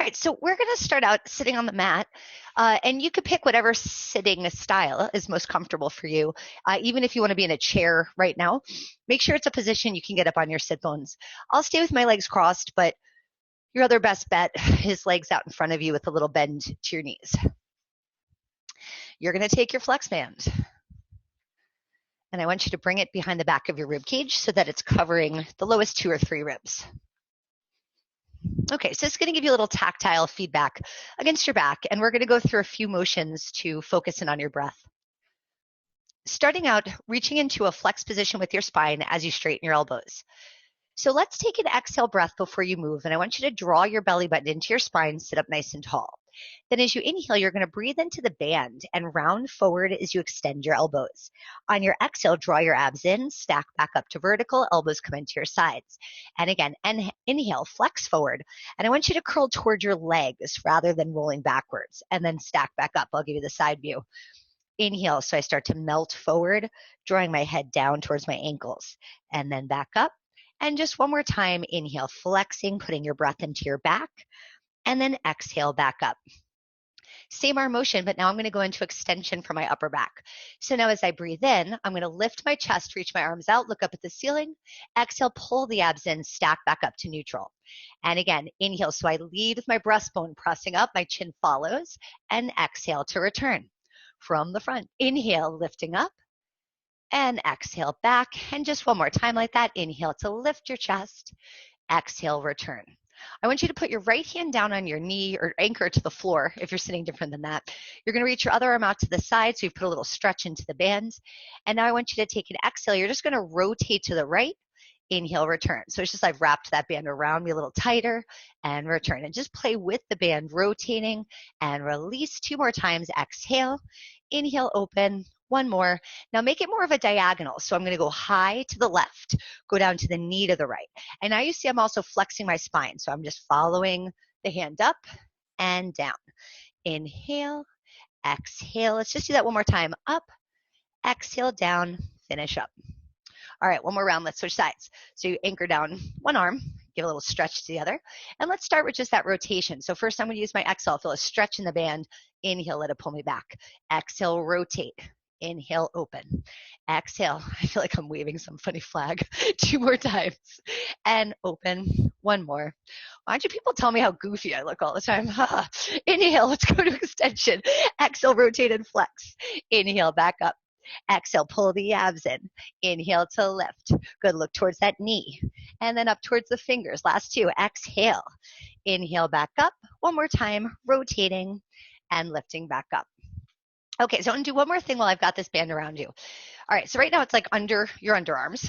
right, so we're going to start out sitting on the mat, and you could pick whatever sitting style is most comfortable for you. Even if you want to be in a chair right now, make sure it's a position you can get up on your sit bones. I'll stay with my legs crossed, but your other best bet is legs out in front of you with a little bend to your knees. You're going to take your flex band, and I want you to bring it behind the back of your rib cage so that it's covering the lowest 2 or 3 ribs. Okay, so it's going to give you a little tactile feedback against your back, and we're going to go through a few motions to focus in on your breath. Starting out, reaching into a flex position with your spine as you straighten your elbows. So let's take an exhale breath before you move, and I want you to draw your belly button into your spine, sit up nice and tall. Then as you inhale, you're going to breathe into the band and round forward as you extend your elbows. On your exhale, draw your abs in, stack back up to vertical, elbows come into your sides. And again, inhale, flex forward. And I want you to curl toward your legs rather than rolling backwards, and then stack back up. I'll give you the side view. Inhale, so I start to melt forward, drawing my head down towards my ankles, and then back up. And just one more time, inhale, flexing, putting your breath into your back, and then exhale, back up. Same arm motion, but now I'm going to go into extension for my upper back. So now as I breathe in, I'm going to lift my chest, reach my arms out, look up at the ceiling. Exhale, pull the abs in, stack back up to neutral. And again, inhale, so I lead with my breastbone pressing up, my chin follows, and exhale to return. From the front, inhale, lifting up, and exhale back. And just one more time like that. Inhale to lift your chest, exhale, return. I want you to put your right hand down on your knee or anchor to the floor if you're sitting different than that. You're going to reach your other arm out to the side, so you've put a little stretch into the bands. And now I want you to take an exhale. You're just going to rotate to the right, inhale, return. So it's just I've wrapped that band around me a little tighter and return. And just play with the band, rotating and release 2 more times. Exhale, inhale, open. One more. Now make it more of a diagonal. So I'm going to go high to the left, go down to the knee to the right. And now you see I'm also flexing my spine. So I'm just following the hand up and down. Inhale, exhale. Let's just do that one more time. Up, exhale, down, finish up. All right, one more round. Let's switch sides. So you anchor down one arm, give a little stretch to the other. And let's start with just that rotation. So first I'm going to use my exhale, feel a stretch in the band. Inhale, let it pull me back. Exhale, rotate. Inhale, open. Exhale, I feel like I'm waving some funny flag. 2 more times. And open. One more. Why don't you people tell me how goofy I look all the time? Inhale, let's go to extension. Exhale, rotate and flex. Inhale, back up. Exhale, pull the abs in. Inhale to lift. Good, look towards that knee. And then up towards the fingers. Last 2. Exhale. Inhale, back up. One more time, rotating and lifting back up. Okay, so I'm going to do one more thing while I've got this band around you. All right, so right now it's like under your underarms.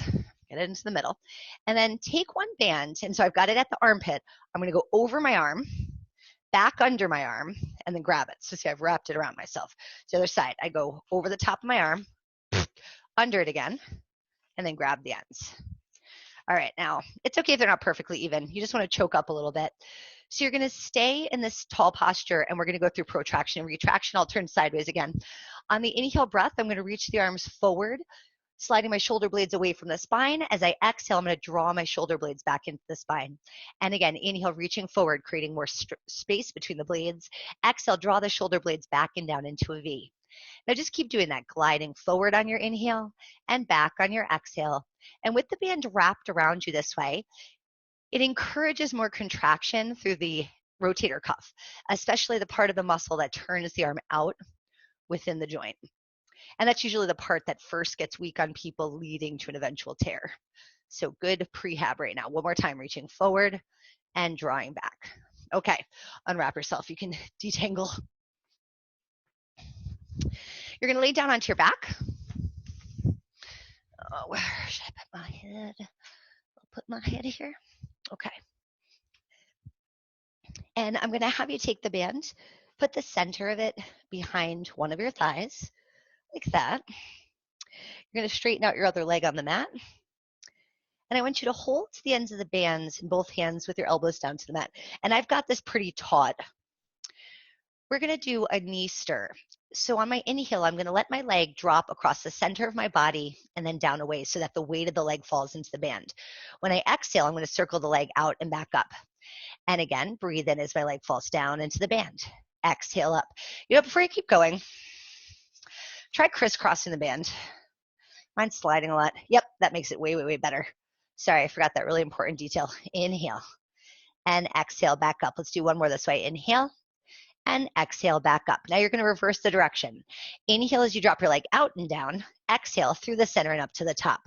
Get it into the middle. And then take one band, and so I've got it at the armpit. I'm going to go over my arm, back under my arm, and then grab it. So see, I've wrapped it around myself. So the other side, I go over the top of my arm, under it again, and then grab the ends. All right, now, it's okay if they're not perfectly even. You just want to choke up a little bit. So you're going to stay in this tall posture, and we're going to go through protraction and retraction. I'll turn sideways again. On the inhale breath, I'm going to reach the arms forward, sliding my shoulder blades away from the spine. As I exhale, I'm going to draw my shoulder blades back into the spine. And again, inhale, reaching forward, creating more space between the blades. Exhale, draw the shoulder blades back and down into a V. Now just keep doing that, gliding forward on your inhale and back on your exhale. And with the band wrapped around you this way, it encourages more contraction through the rotator cuff, especially the part of the muscle that turns the arm out within the joint. And that's usually the part that first gets weak on people, leading to an eventual tear. So good prehab right now. One more time, reaching forward and drawing back. Okay, unwrap yourself. You can detangle. You're going to lay down onto your back. Oh, where should I put my head? I'll put my head here. Okay. And I'm going to have you take the band, put the center of it behind one of your thighs, like that. You're going to straighten out your other leg on the mat. And I want you to hold the ends of the bands in both hands with your elbows down to the mat. And I've got this pretty taut. We're going to do a knee stir. So on my inhale, I'm going to let my leg drop across the center of my body and then down away so that the weight of the leg falls into the band. When I exhale, I'm going to circle the leg out and back up. And again, breathe in as my leg falls down into the band. Exhale up. You know, before you keep going, try crisscrossing the band. Mine's sliding a lot. Yep, that makes it way, way, way better. Sorry, I forgot that really important detail. Inhale and exhale back up. Let's do one more this way. Inhale and exhale back up. Now you're going to reverse the direction. Inhale as you drop your leg out and down. Exhale through the center and up to the top.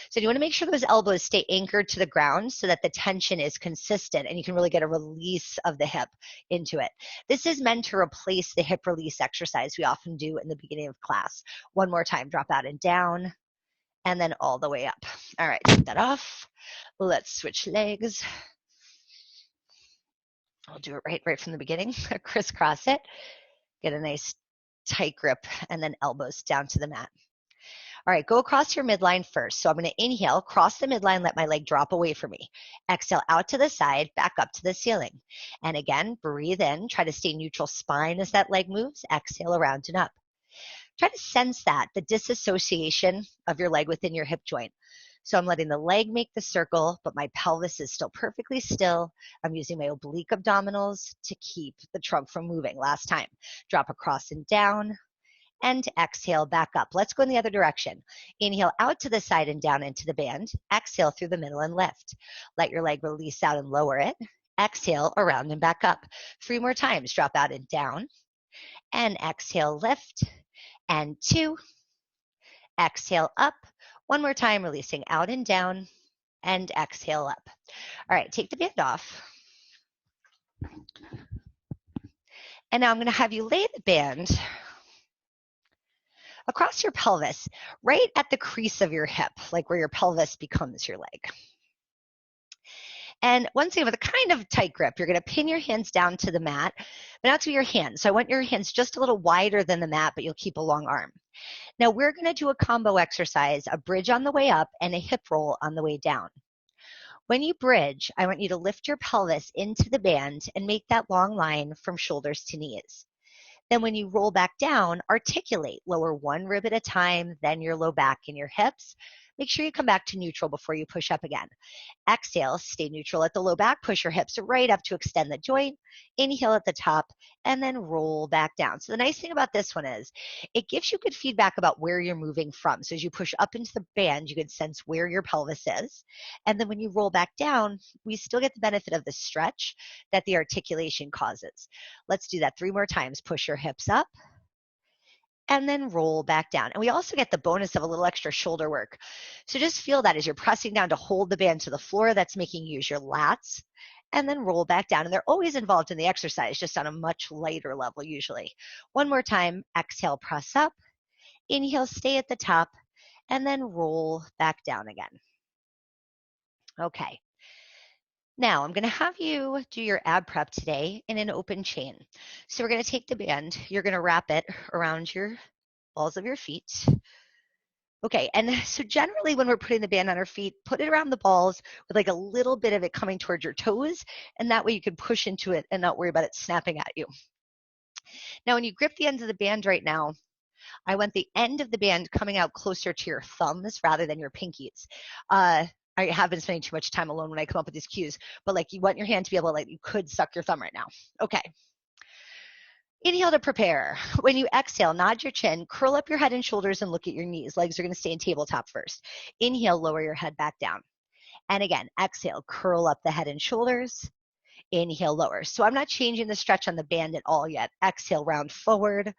So you want to make sure those elbows stay anchored to the ground so that the tension is consistent and you can really get a release of the hip into it. This is meant to replace the hip release exercise we often do in the beginning of class. One more time, drop out and down, and then all the way up. All right, take that off. Let's switch legs. I'll do it right from the beginning. Crisscross it. Get a nice tight grip and then elbows down to the mat. All right, go across your midline first. So I'm going to inhale, cross the midline, let my leg drop away from me. Exhale out to the side, back up to the ceiling. And again, breathe in. Try to stay neutral spine as that leg moves. Exhale around and up. Try to sense that, the disassociation of your leg within your hip joint. So I'm letting the leg make the circle, but my pelvis is still perfectly still. I'm using my oblique abdominals to keep the trunk from moving. Last time, drop across and down, and exhale back up. Let's go in the other direction. Inhale out to the side and down into the band. Exhale through the middle and lift. Let your leg release out and lower it. Exhale around and back up. 3 more times. Drop out and down, and exhale, lift, and 2. Exhale up. 1 more time, releasing out and down, and exhale up. All right, take the band off. And now I'm going to have you lay the band across your pelvis, right at the crease of your hip, like where your pelvis becomes your leg. And once again, with a kind of tight grip, you're going to pin your hands down to the mat, but not to your hands. So I want your hands just a little wider than the mat, but you'll keep a long arm. Now we're going to do a combo exercise, a bridge on the way up and a hip roll on the way down. When you bridge, I want you to lift your pelvis into the band and make that long line from shoulders to knees. Then when you roll back down, articulate, lower 1 rib at a time, then your low back and your hips. Make sure you come back to neutral before you push up again. Exhale, stay neutral at the low back, push your hips right up to extend the joint. Inhale at the top, and then roll back down. So the nice thing about this one is it gives you good feedback about where you're moving from. So as you push up into the band, you can sense where your pelvis is. And then when you roll back down, we still get the benefit of the stretch that the articulation causes. Let's do that 3 more times. Push your hips up, and then roll back down. And we also get the bonus of a little extra shoulder work. So just feel that as you're pressing down to hold the band to the floor, that's making you use your lats, and then roll back down. And they're always involved in the exercise, just on a much lighter level usually. 1 more time, exhale, press up, inhale, stay at the top, and then roll back down again. Okay. Now, I'm going to have you do your ab prep today in an open chain. So we're going to take the band, you're going to wrap it around your balls of your feet. Okay, and so generally when we're putting the band on our feet, put it around the balls with like a little bit of it coming towards your toes, and that way you can push into it and not worry about it snapping at you. Now, when you grip the ends of the band right now, I want the end of the band coming out closer to your thumbs rather than your pinkies. I have been spending too much time alone when I come up with these cues, but like you want your hand to be able to, like, you could suck your thumb right now. Okay. Inhale to prepare. When you exhale, nod your chin, curl up your head and shoulders and look at your knees. Legs are going to stay in tabletop first. Inhale, lower your head back down. And again, exhale, curl up the head and shoulders. Inhale, lower. So I'm not changing the stretch on the band at all yet. Exhale, round forward.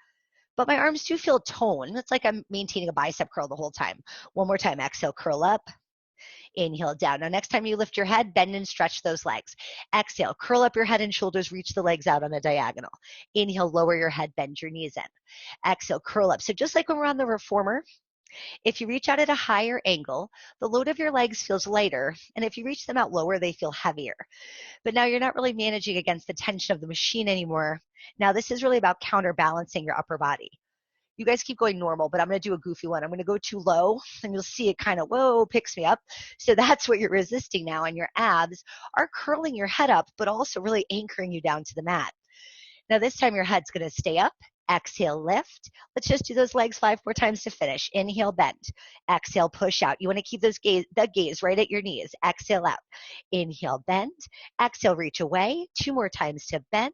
But my arms do feel toned. It's like I'm maintaining a bicep curl the whole time. 1 more time, exhale, curl up. Inhale, down. Now, next time you lift your head, bend and stretch those legs. Exhale, curl up your head and shoulders, reach the legs out on a diagonal. Inhale, lower your head, bend your knees in. Exhale, curl up. So just like when we're on the reformer, if you reach out at a higher angle, the load of your legs feels lighter, and if you reach them out lower, they feel heavier. But now you're not really managing against the tension of the machine anymore. Now this is really about counterbalancing your upper body. You guys keep going normal, but I'm going to do a goofy one. I'm going to go too low, and you'll see it kind of, whoa, picks me up. So that's what you're resisting now, and your abs are curling your head up, but also really anchoring you down to the mat. Now this time your head's going to stay up Exhale, lift. Let's just do those legs 5 more times to finish. Inhale, bend. Exhale, push out. You want to keep the gaze right at your knees. Exhale out. Inhale, bend. Exhale, reach away. 2 more times to bend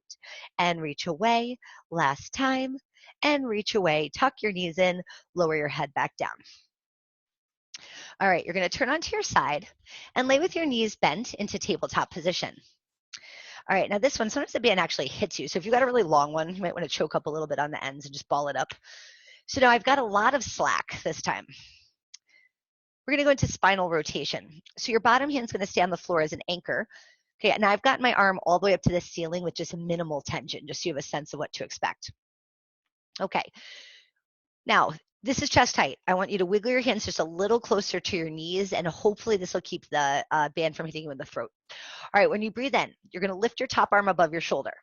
and reach away. Last time and reach away. Tuck your knees in, lower your head back down. All right, you're going to turn onto your side and lay with your knees bent into tabletop position. All right, now this one, sometimes the band actually hits you. So if you've got a really long one, you might want to choke up a little bit on the ends and just ball it up. So now I've got a lot of slack this time. We're going to go into spinal rotation. So your bottom hand's going to stay on the floor as an anchor. Okay, now I've got my arm all the way up to the ceiling with just a minimal tension, just so you have a sense of what to expect. Okay, now this is chest height. I want you to wiggle your hands just a little closer to your knees, and hopefully this will keep the band from hitting you in the throat. All right, when you breathe in, you're going to lift your top arm above your shoulder.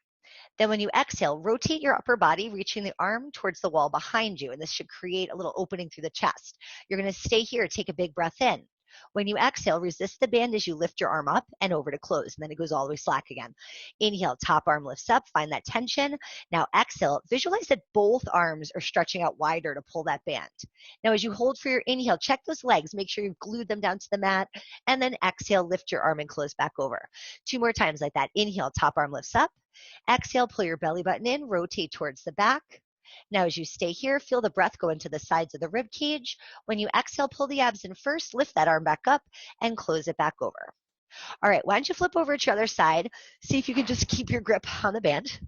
Then when you exhale, rotate your upper body, reaching the arm towards the wall behind you, and this should create a little opening through the chest. You're going to stay here, take a big breath in. When you exhale, resist the band as you lift your arm up and over to close, and then it goes all the way slack again. Inhale, top arm lifts up, find that tension. Now exhale, visualize that both arms are stretching out wider to pull that band. Now as you hold for your inhale, check those legs, make sure you've glued them down to the mat, and then exhale, lift your arm and close back over. 2 more times like that. Inhale, top arm lifts up. Exhale, pull your belly button in, rotate towards the back. Now, as you stay here, feel the breath go into the sides of the rib cage. When you exhale, pull the abs in first, lift that arm back up, and close it back over. All right, why don't you flip over to your other side? See if you can just keep your grip on the band.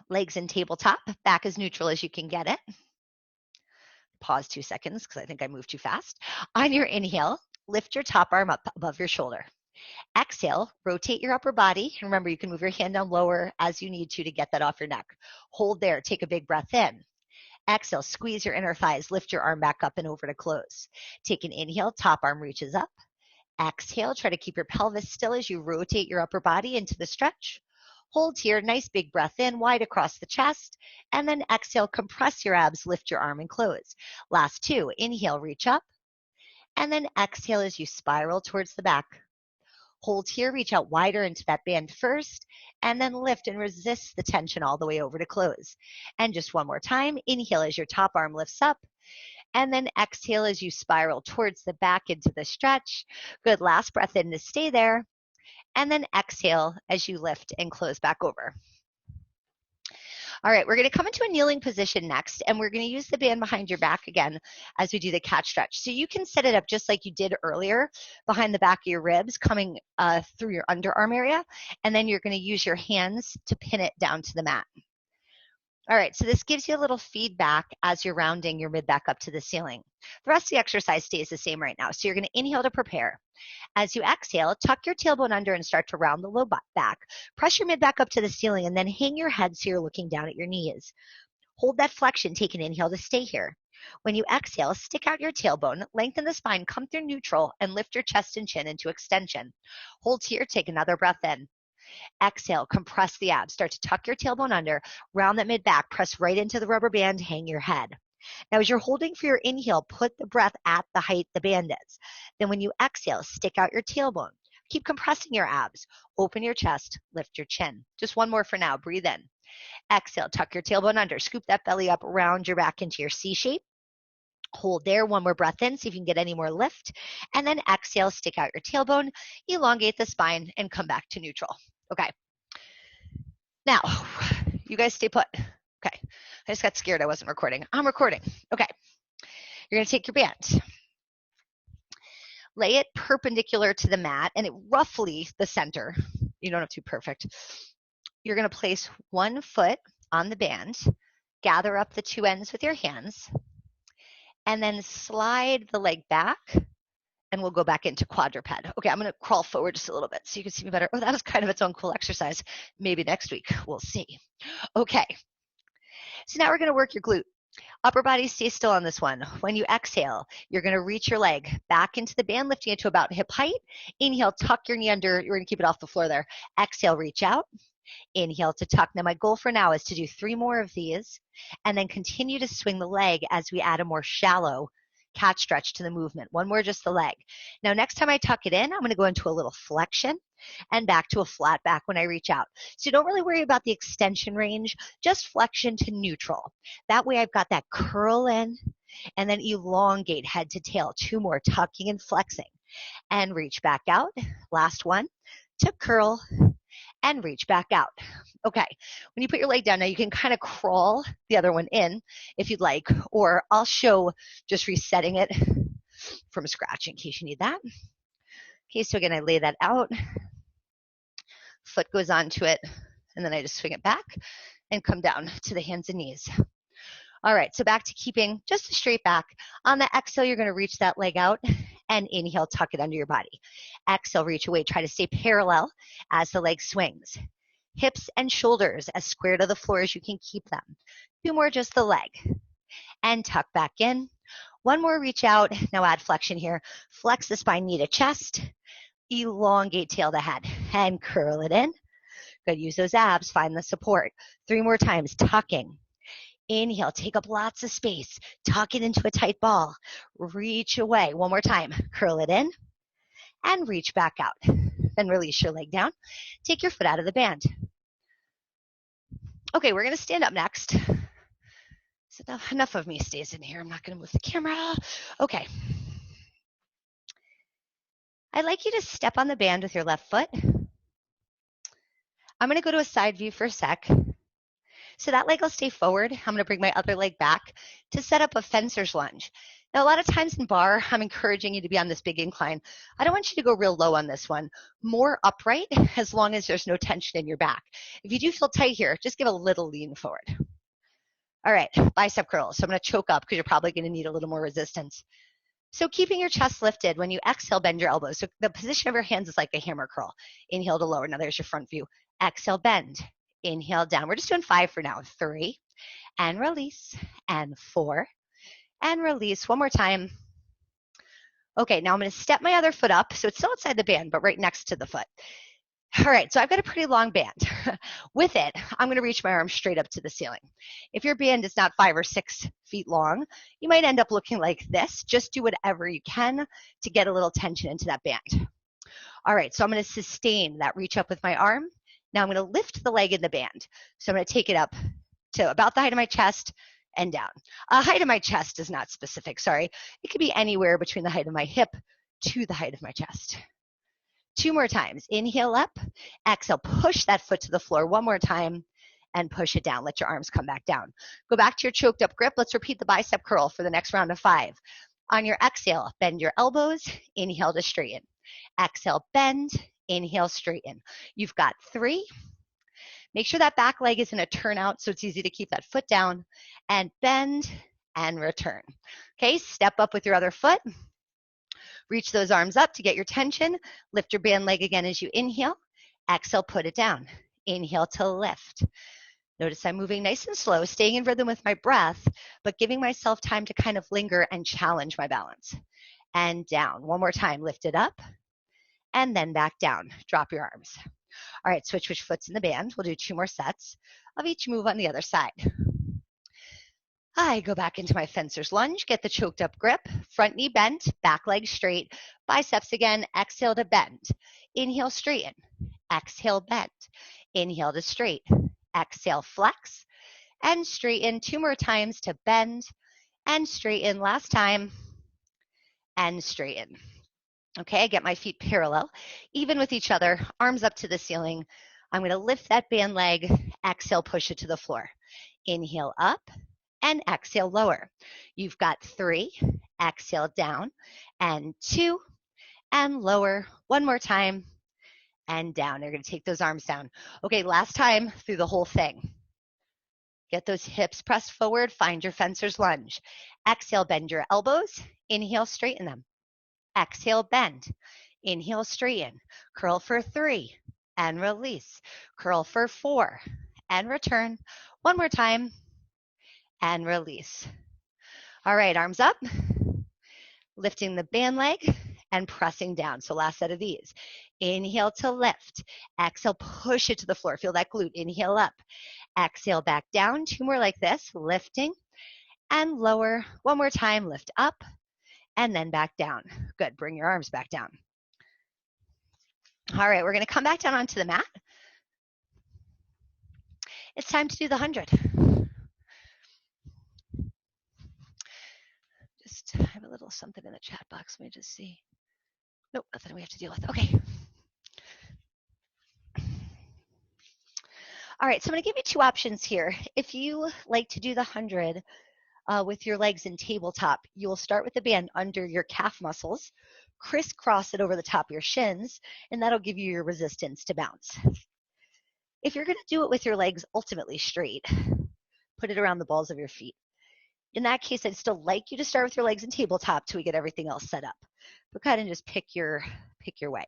Legs in tabletop, back as neutral as you can get it. Pause 2 seconds because I think I moved too fast. On your inhale, lift your top arm up above your shoulder. Exhale, rotate your upper body. Remember, you can move your hand down lower as you need to get that off your neck. Hold there, take a big breath in. Exhale, squeeze your inner thighs, lift your arm back up and over to close. Take an inhale, top arm reaches up. Exhale, try to keep your pelvis still as you rotate your upper body into the stretch. Hold here, nice big breath in, wide across the chest. And then exhale, compress your abs, lift your arm and close. Last 2, inhale, reach up. And then exhale as you spiral towards the back. Hold here, reach out wider into that band first, and then lift and resist the tension all the way over to close. And just one more time, inhale as your top arm lifts up, and then exhale as you spiral towards the back into the stretch. Good, last breath in to stay there, and then exhale as you lift and close back over. All right, we're going to come into a kneeling position next, and we're going to use the band behind your back again as we do the cat stretch. So you can set it up just like you did earlier, behind the back of your ribs, coming through your underarm area, and then you're going to use your hands to pin it down to the mat. All right, so this gives you a little feedback as you're rounding your mid back up to the ceiling. The rest of the exercise stays the same right now. So you're going to inhale to prepare. As you exhale, tuck your tailbone under and start to round the low back. Press your mid back up to the ceiling and then hang your head so you're looking down at your knees. Hold that flexion, take an inhale to stay here. When you exhale, stick out your tailbone, lengthen the spine, come through neutral, and lift your chest and chin into extension. Hold here, take another breath in. Exhale, compress the abs. Start to tuck your tailbone under, round that mid back, press right into the rubber band, hang your head. Now, as you're holding for your inhale, put the breath at the height the band is. Then when you exhale, stick out your tailbone. Keep compressing your abs. Open your chest, lift your chin. Just one more for now. Breathe in. Exhale, tuck your tailbone under. Scoop that belly up, round your back into your C shape. Hold there, one more breath in, see if you can get any more lift. And then exhale, stick out your tailbone, elongate the spine, and come back to neutral. Okay. Now, you guys stay put. Okay. I just got scared I wasn't recording. I'm recording. Okay. You're going to take your band. Lay it perpendicular to the mat and it roughly the center. You don't have to be perfect. You're going to place one foot on the band, gather up the 2 ends with your hands, and then slide the leg back, and we'll go back into quadruped. Okay, I'm going to crawl forward just a little bit so you can see me better. Oh, that was kind of its own cool exercise. Maybe next week, we'll see. Okay, so now we're going to work your glute. Upper body, stay still on this one. When you exhale, you're going to reach your leg back into the band, lifting it to about hip height. Inhale, tuck your knee under. You're going to keep it off the floor there. Exhale, reach out. Inhale to tuck. Now, my goal for now is to do 3 more of these and then continue to swing the leg as we add a more shallow cat stretch to the movement. One more, just the leg. Now, next time I tuck it in, I'm going to go into a little flexion and back to a flat back when I reach out. So don't really worry about the extension range, just flexion to neutral. That way I've got that curl in and then elongate head to tail. 2 more, tucking and flexing. And reach back out. Last one, to curl and reach back out. Okay, when you put your leg down, now you can kind of crawl the other one in if you'd like, or I'll show just resetting it from scratch in case you need that. Okay, so again, I lay that out, foot goes onto it, and then I just swing it back and come down to the hands and knees. All right, so back to keeping just a straight back. On the exhale, you're gonna reach that leg out and inhale, tuck it under your body. Exhale, reach away, try to stay parallel as the leg swings. Hips and shoulders as square to the floor as you can keep them. 2 more, just the leg. And tuck back in. 1 more, reach out. Now add flexion here. Flex the spine, knee to chest. Elongate tail to head and curl it in. Good, use those abs, find the support. 3 more times, tucking. Inhale, take up lots of space. Tuck it into a tight ball. Reach away. 1 more time, curl it in and reach back out. Then release your leg down. Take your foot out of the band. Okay, we're gonna stand up next. So enough of me stays in here. I'm not gonna move the camera. Okay. I'd like you to step on the band with your left foot. I'm gonna go to a side view for a sec. So that leg will stay forward. I'm gonna bring my other leg back to set up a fencer's lunge. Now, a lot of times in bar, I'm encouraging you to be on this big incline. I don't want you to go real low on this one. More upright, as long as there's no tension in your back. If you do feel tight here, just give a little lean forward. All right, bicep curls. So I'm gonna choke up because you're probably gonna need a little more resistance. So keeping your chest lifted, when you exhale, bend your elbows. So the position of your hands is like a hammer curl. Inhale to lower. Now there's your front view. Exhale, bend. Inhale, down. We're just doing 5 for now. 3, and release, and 4, and release. 1 more time. Okay, now I'm gonna step my other foot up. So it's still outside the band, but right next to the foot. All right, so I've got a pretty long band. With it, I'm gonna reach my arms straight up to the ceiling. If your band is not 5 or 6 feet long, you might end up looking like this. Just do whatever you can to get a little tension into that band. All right, so I'm gonna sustain that reach up with my arm. Now I'm gonna lift the leg in the band. So I'm gonna take it up to about the height of my chest and down. Height of my chest is not specific, sorry. It could be anywhere between the height of my hip to the height of my chest. 2 more times. Inhale up, exhale, push that foot to the floor 1 more time and push it down. Let your arms come back down. Go back to your choked up grip. Let's repeat the bicep curl for the next round of 5. On your exhale, bend your elbows, inhale to straighten. Exhale, bend, inhale, straighten. You've got 3. Make sure that back leg isn't a turnout so it's easy to keep that foot down, and bend and return. Okay, step up with your other foot. Reach those arms up to get your tension. Lift your band leg again as you inhale. Exhale, put it down. Inhale to lift. Notice I'm moving nice and slow, staying in rhythm with my breath, but giving myself time to kind of linger and challenge my balance. And down. 1 more time, lift it up, and then back down. Drop your arms. All right, switch which foot's in the band. We'll do 2 more sets of each move on the other side. I go back into my fencer's lunge, get the choked up grip, front knee bent, back leg straight, biceps again, exhale to bend. Inhale, straighten. Exhale, bend. Inhale to straight. Exhale, flex, and straighten. 2 more times to bend and straighten. Last time, and straighten. Okay, I get my feet parallel, even with each other, arms up to the ceiling. I'm gonna lift that band leg, exhale, push it to the floor. Inhale up, and exhale, lower. You've got 3, exhale down, and 2, and lower. 1 more time, and down. You're gonna take those arms down. Okay, last time through the whole thing. Get those hips pressed forward, find your fencer's lunge. Exhale, bend your elbows, inhale, straighten them. Exhale, bend. Inhale, straighten. Curl for 3, and release. Curl for 4, and return. 1 more time, and release. All right, arms up, lifting the band leg and pressing down. So last set of these. Inhale to lift. Exhale, push it to the floor. Feel that glute. Inhale up. Exhale, back down. 2 more like this, lifting and lower. 1 more time, lift up and then back down. Good, bring your arms back down. All right, we're gonna come back down onto the mat. It's time to do the 100. Just have a little something in the chat box. Let me just see. Nope, nothing we have to deal with. Okay. All right, so I'm gonna give you two options here. If you like to do the 100 with your legs in tabletop, you'll start with the band under your calf muscles, crisscross it over the top of your shins, and that'll give you your resistance to bounce. If you're gonna do it with your legs ultimately straight, put it around the balls of your feet. In that case, I'd still like you to start with your legs in tabletop till we get everything else set up. But go ahead and just pick your way.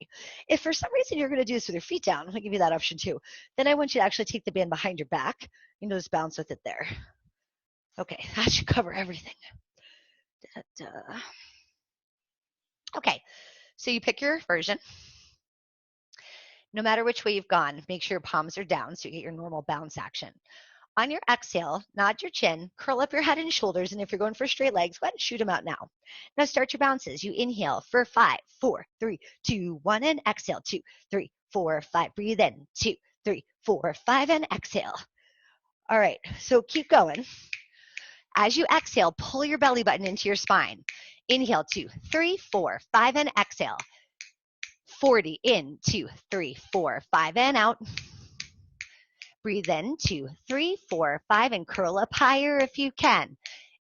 If for some reason you're gonna do this with your feet down, I'll give you that option too. Then I want you to actually take the band behind your back and just bounce with it there. Okay, that should cover everything. Okay, so you pick your version. No matter which way you've gone, make sure your palms are down so you get your normal bounce action. On your exhale, nod your chin, curl up your head and shoulders, and if you're going for straight legs, go ahead and shoot them out now. Now start your bounces. You inhale for 5, 4, 3, 2, 1, and exhale. 2, 3, 4, 5. Breathe in. 2, 3, 4, 5, and exhale. All right, so keep going. As you exhale, pull your belly button into your spine. Inhale, 2, 3, 4, 5, and exhale. 40 in, 2, 3, 4, 5, and out. Breathe in, 2, 3, 4, 5, and curl up higher if you can.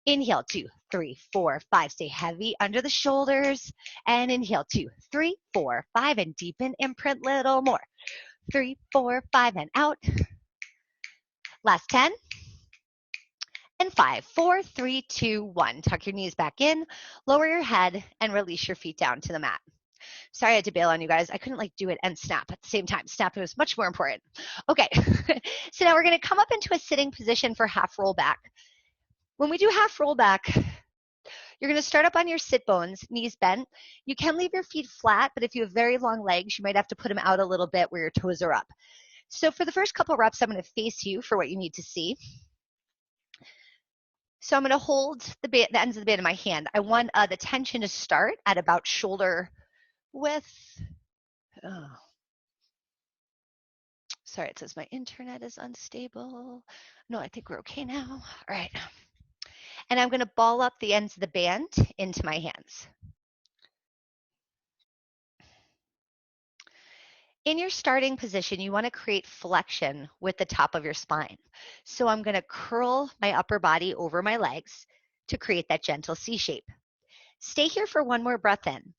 Inhale, 2, 3, 4, 5. Stay heavy under the shoulders. And inhale, 2, 3, 4, 5, and deepen, imprint little more. 3, 4, 5, and out. Last 10. And 5, 4, 3, 2, 1. Tuck your knees back in, lower your head, and release your feet down to the mat. Sorry I had to bail on you guys. I couldn't do it and snap at the same time. Snapping was much more important. Okay, so now we're gonna come up into a sitting position for half roll back. When we do half roll back, you're gonna start up on your sit bones, knees bent. You can leave your feet flat, but if you have very long legs, you might have to put them out a little bit where your toes are up. So for the first couple reps, I'm gonna face you for what you need to see. So I'm gonna hold the ends of the band in my hand. I want the tension to start at about shoulder width. Oh. Sorry, it says my internet is unstable. No, I think we're okay now. All right. And I'm gonna ball up the ends of the band into my hands. In your starting position, you wanna create flexion with the top of your spine. So I'm gonna curl my upper body over my legs to create that gentle C shape. Stay here for one more breath in.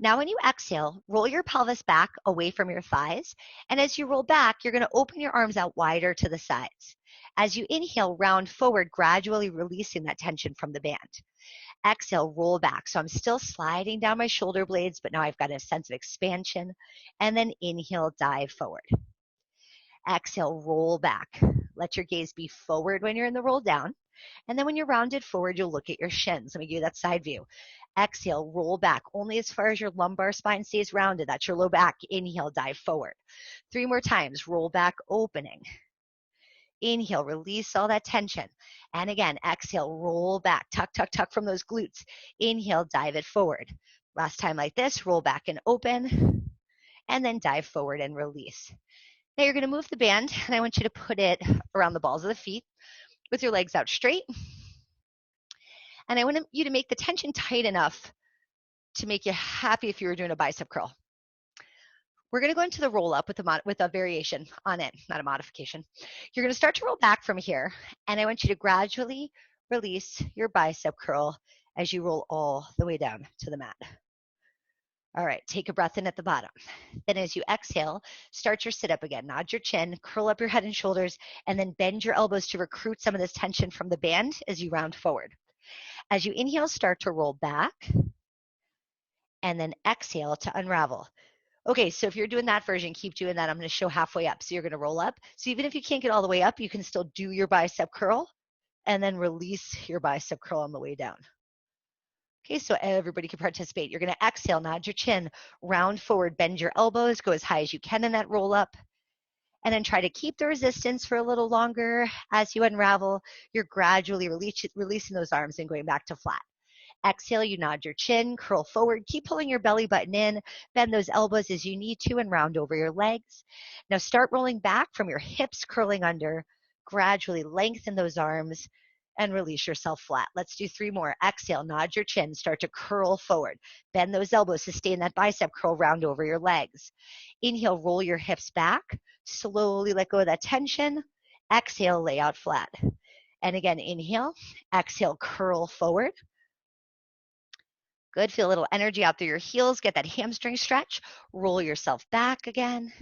Now when you exhale, roll your pelvis back away from your thighs. And as you roll back, you're gonna open your arms out wider to the sides. As you inhale, round forward, gradually releasing that tension from the band. Exhale, roll back. So I'm still sliding down my shoulder blades, but now I've got a sense of expansion. And then inhale, dive forward. Exhale, roll back. Let your gaze be forward when you're in the roll down. And then when you're rounded forward, you'll look at your shins. Let me give you that side view. Exhale, roll back only as far as your lumbar spine stays rounded. That's your low back. Inhale, dive forward. 3 more times. Roll back, opening. Inhale, release all that tension. And again, exhale, roll back. Tuck, tuck, tuck from those glutes. Inhale, dive it forward. Last time like this, roll back and open. And then dive forward and release. Now you're going to move the band, and I want you to put it around the balls of the feet with your legs out straight. And I want you to make the tension tight enough to make you happy if you were doing a bicep curl. We're going to go into the roll up with a variation on it, not a modification. You're going to start to roll back from here, and I want you to gradually release your bicep curl as you roll all the way down to the mat. All right, take a breath in at the bottom. Then as you exhale, start your sit up again. Nod your chin, curl up your head and shoulders, and then bend your elbows to recruit some of this tension from the band as you round forward. As you inhale, start to roll back, and then exhale to unravel. Okay, so if you're doing that version, keep doing that. I'm going to show halfway up. So you're going to roll up. So even if you can't get all the way up, you can still do your bicep curl and then release your bicep curl on the way down. Okay, so everybody can participate. You're going to exhale, nod your chin, round forward, bend your elbows, go as high as you can in that roll up, and then try to keep the resistance for a little longer. As you unravel, you're gradually releasing those arms and going back to flat. Exhale, you nod your chin, curl forward, keep pulling your belly button in, bend those elbows as you need to, and round over your legs. Now start rolling back from your hips curling under. Gradually lengthen those arms and release yourself flat. Let's do 3 more. Exhale, nod your chin, start to curl forward. Bend those elbows, sustain that bicep curl, round over your legs. Inhale, roll your hips back. Slowly let go of that tension. Exhale, lay out flat. And again, inhale, exhale, curl forward. Good, feel a little energy out through your heels. Get that hamstring stretch. Roll yourself back again.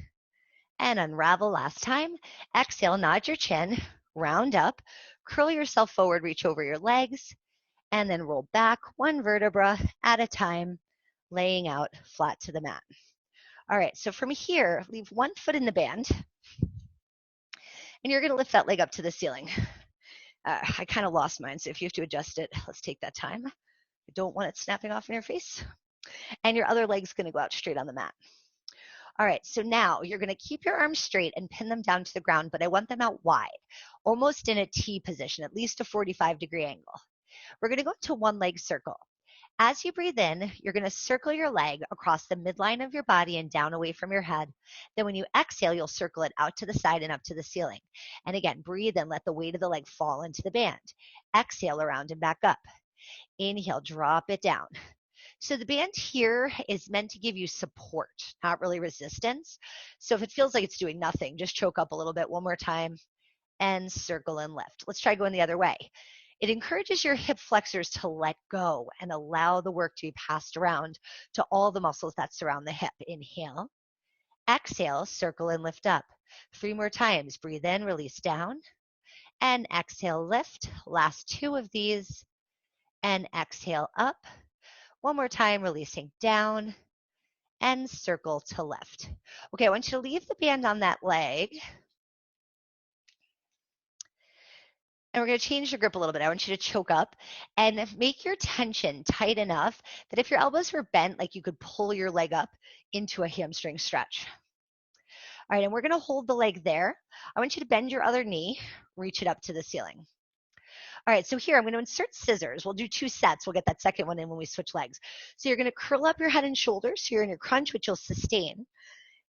And unravel last time. Exhale, nod your chin, round up, curl yourself forward, reach over your legs, and then roll back 1 vertebra at a time, laying out flat to the mat. All right, so from here, leave 1 foot in the band, and you're gonna lift that leg up to the ceiling. I kind of lost mine, so if you have to adjust it, let's take that time. I don't want it snapping off in your face. And your other leg's gonna go out straight on the mat. All right, so now you're gonna keep your arms straight and pin them down to the ground, but I want them out wide, almost in a T position, at least a 45-degree angle. We're gonna go into 1 leg circle. As you breathe in, you're gonna circle your leg across the midline of your body and down away from your head. Then when you exhale, you'll circle it out to the side and up to the ceiling. And again, breathe in, let the weight of the leg fall into the band. Exhale around and back up. Inhale, drop it down. So the band here is meant to give you support, not really resistance. So if it feels like it's doing nothing, just choke up a little bit. 1 more time and circle and lift. Let's try going the other way. It encourages your hip flexors to let go and allow the work to be passed around to all the muscles that surround the hip. Inhale, exhale, circle and lift up. 3 more times. Breathe in, release down, and exhale, lift. Last 2 of these, and exhale up. 1 more time, releasing down and circle to lift. Okay, I want you to leave the band on that leg. And we're going to change your grip a little bit. I want you to choke up and make your tension tight enough that if your elbows were bent, like you could pull your leg up into a hamstring stretch. All right, and we're going to hold the leg there. I want you to bend your other knee, reach it up to the ceiling. All right, so here I'm going to insert scissors. We'll do 2 sets. We'll get that second one in when we switch legs. So you're going to curl up your head and shoulders. So you're in your crunch, which you'll sustain.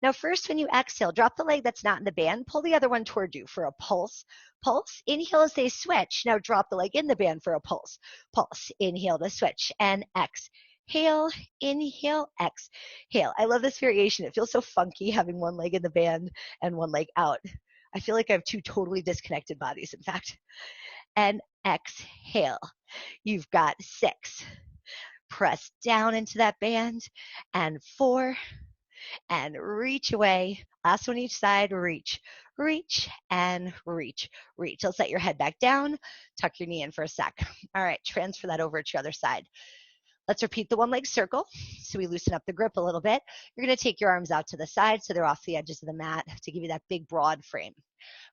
Now first, when you exhale, drop the leg that's not in the band. Pull the other one toward you for a pulse. Pulse. Inhale as they switch. Now drop the leg in the band for a pulse. Pulse. Inhale to switch. And exhale. Inhale. Exhale. I love this variation. It feels so funky having 1 leg in the band and 1 leg out. I feel like I have 2 totally disconnected bodies, in fact. And exhale. You've got 6. Press down into that band. And 4. And reach away. Last one each side. Reach, reach, and reach, reach. Let's set your head back down. Tuck your knee in for a sec. All right, transfer that over to your other side. Let's repeat the 1 leg circle. So we loosen up the grip a little bit. You're going to take your arms out to the side so they're off the edges of the mat to give you that big broad frame.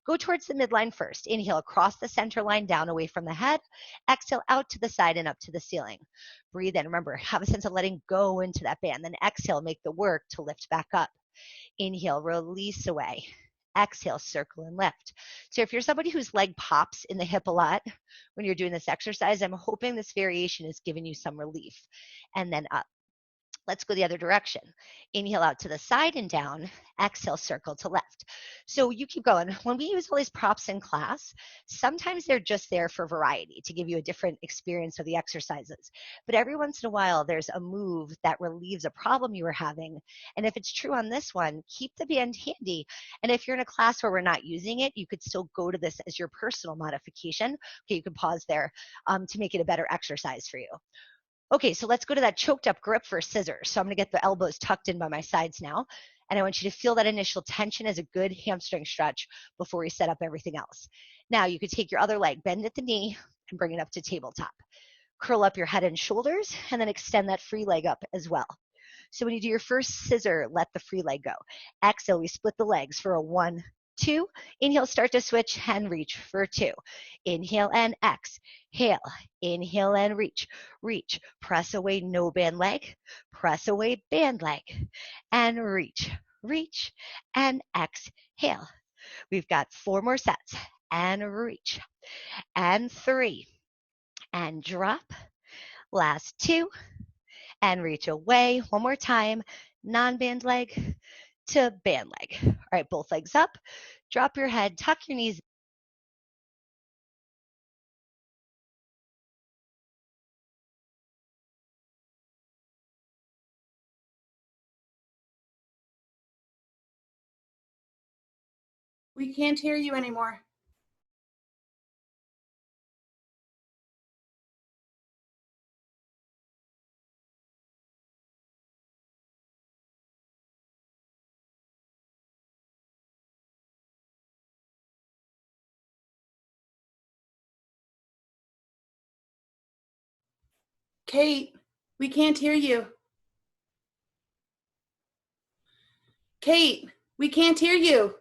Go towards the midline first. Inhale across the center line, down away from the head. Exhale out to the side and up to the ceiling. Breathe in. Remember, have a sense of letting go into that band. Then exhale, make the work to lift back up. Inhale, release away. Exhale, circle and lift. So if you're somebody whose leg pops in the hip a lot when you're doing this exercise, I'm hoping this variation is giving you some relief. And then up. Let's go the other direction. Inhale out to the side and down. Exhale, circle to left. So you keep going. When we use all these props in class, sometimes they're just there for variety, to give you a different experience of the exercises. But every once in a while, there's a move that relieves a problem you were having. And if it's true on this one, keep the band handy. And if you're in a class where we're not using it, you could still go to this as your personal modification. Okay, you can pause there to make it a better exercise for you. Okay, so let's go to that choked up grip for scissors. So I'm gonna get the elbows tucked in by my sides now. And I want you to feel that initial tension as a good hamstring stretch before we set up everything else. Now you could take your other leg, bend at the knee, and bring it up to tabletop. Curl up your head and shoulders, and then extend that free leg up as well. So when you do your first scissor, let the free leg go. Exhale, we split the legs for a 1, 2. Inhale, start to switch and reach for 2. Inhale and exhale. Inhale and reach, reach. Press away, no band leg. Press away, band leg. And reach, reach, and exhale. We've got 4 more sets. And reach. And 3. And drop. Last 2, and reach away. One more time, non-band leg to band leg. All right, both legs up. Drop your head, tuck your knees. We can't hear you anymore. Kate, we can't hear you. Kate, we can't hear you.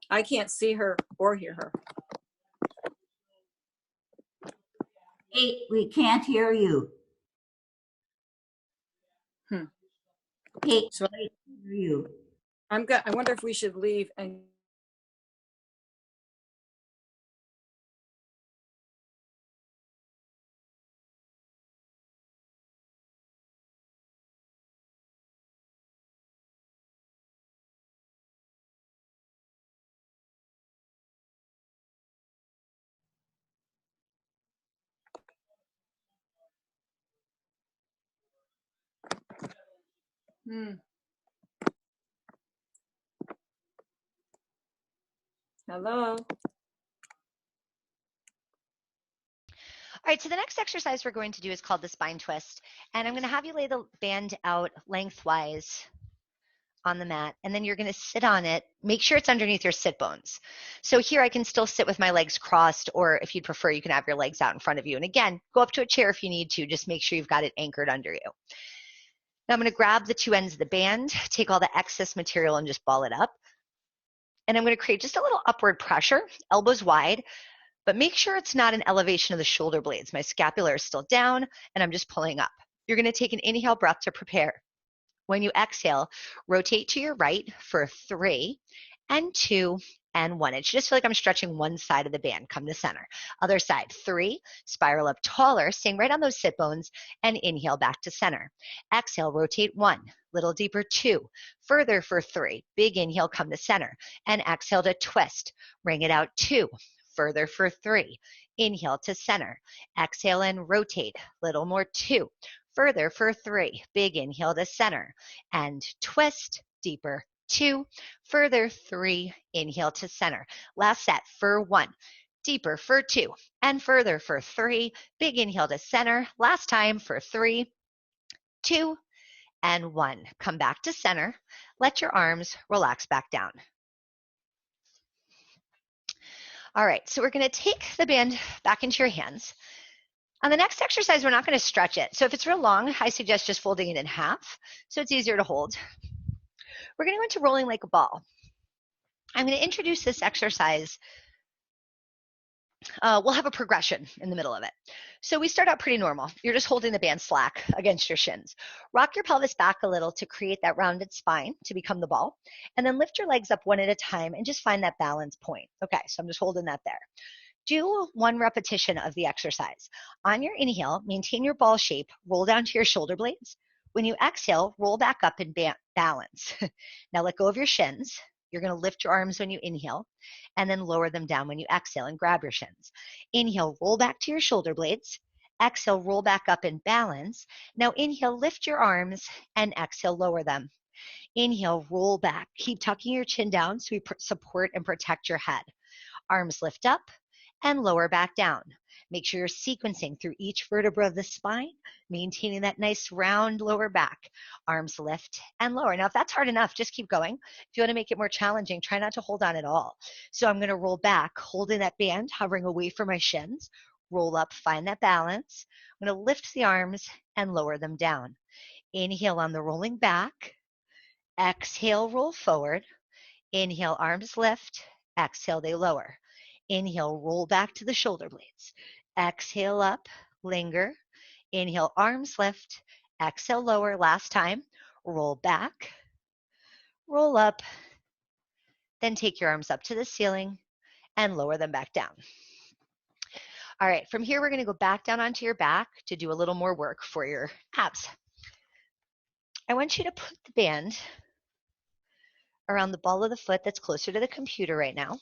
I can't see her or hear her. Kate, we can't hear you. Kate, So we can't hear you. I wonder if we should leave and Hello. All right, so the next exercise we're going to do is called the spine twist. And I'm going to have you lay the band out lengthwise on the mat, and then you're going to sit on it. Make sure it's underneath your sit bones. So here I can still sit with my legs crossed, or if you'd prefer, you can have your legs out in front of you. And again, go up to a chair if you need to. Just make sure you've got it anchored under you. Now I'm going to grab the 2 ends of the band, take all the excess material and just ball it up. And I'm going to create just a little upward pressure, elbows wide, but make sure it's not an elevation of the shoulder blades. My scapula is still down, and I'm just pulling up. You're going to take an inhale breath to prepare. When you exhale, rotate to your right for 3 and 2 and 1. It should just feel like I'm stretching one side of the band. Come to center. Other side, 3, spiral up taller, staying right on those sit bones, and inhale back to center. Exhale, rotate 1, little deeper 2, further for 3. Big inhale, come to center, and exhale to twist. Bring it out 2, further for 3. Inhale to center. Exhale and rotate. Little more 2. Further for 3. Big inhale to center. And twist. Deeper 2. Further 3. Inhale to center. Last set for 1. Deeper for 2. And further for 3. Big inhale to center. Last time for 3, 2, and 1. Come back to center. Let your arms relax back down. All right, so we're going to take the band back into your hands. On the next exercise, we're not going to stretch it. So if it's real long, I suggest just folding it in half so it's easier to hold. We're going to go into rolling like a ball. I'm going to introduce this exercise. We'll have a progression in the middle of it. So we start out pretty normal. You're just holding the band slack against your shins. Rock your pelvis back a little to create that rounded spine to become the ball. And then lift your legs up one at a time and just find that balance point. Okay, so I'm just holding that there. Do 1 repetition of the exercise. On your inhale, maintain your ball shape, roll down to your shoulder blades. When you exhale, roll back up and balance. Now let go of your shins. You're going to lift your arms when you inhale and then lower them down when you exhale and grab your shins. Inhale, roll back to your shoulder blades. Exhale, roll back up and balance. Now inhale, lift your arms, and exhale, lower them. Inhale, roll back. Keep tucking your chin down so you support and protect your head. Arms lift up and lower back down. Make sure you're sequencing through each vertebra of the spine, maintaining that nice round lower back. Arms lift and lower. Now, if that's hard enough, just keep going. If you want to make it more challenging, try not to hold on at all. So I'm going to roll back, holding that band, hovering away from my shins. Roll up, find that balance. I'm going to lift the arms and lower them down. Inhale on the rolling back. Exhale, roll forward. Inhale, arms lift. Exhale, they lower. Inhale, roll back to the shoulder blades. Exhale up, linger. Inhale, arms lift. Exhale, lower. Last time. Roll back, roll up, Then take your arms up to the ceiling and lower them back down. All right, from here, we're going to go back down onto your back to do a little more work for your abs. I want you to put the band around the ball of the foot that's closer to the computer right now.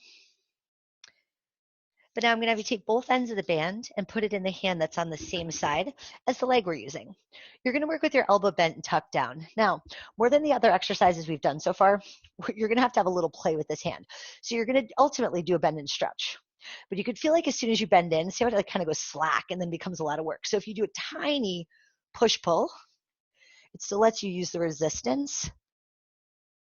But now I'm going to have you take both ends of the band and put it in the hand that's on the same side as the leg we're using. You're going to work with your elbow bent and tucked down. Now, more than the other exercises we've done so far, you're going to have a little play with this hand. So you're going to ultimately do a bend and stretch. But you could feel like as soon as you bend in, see how it like kind of goes slack and then becomes a lot of work. So if you do a tiny push-pull, it still lets you use the resistance,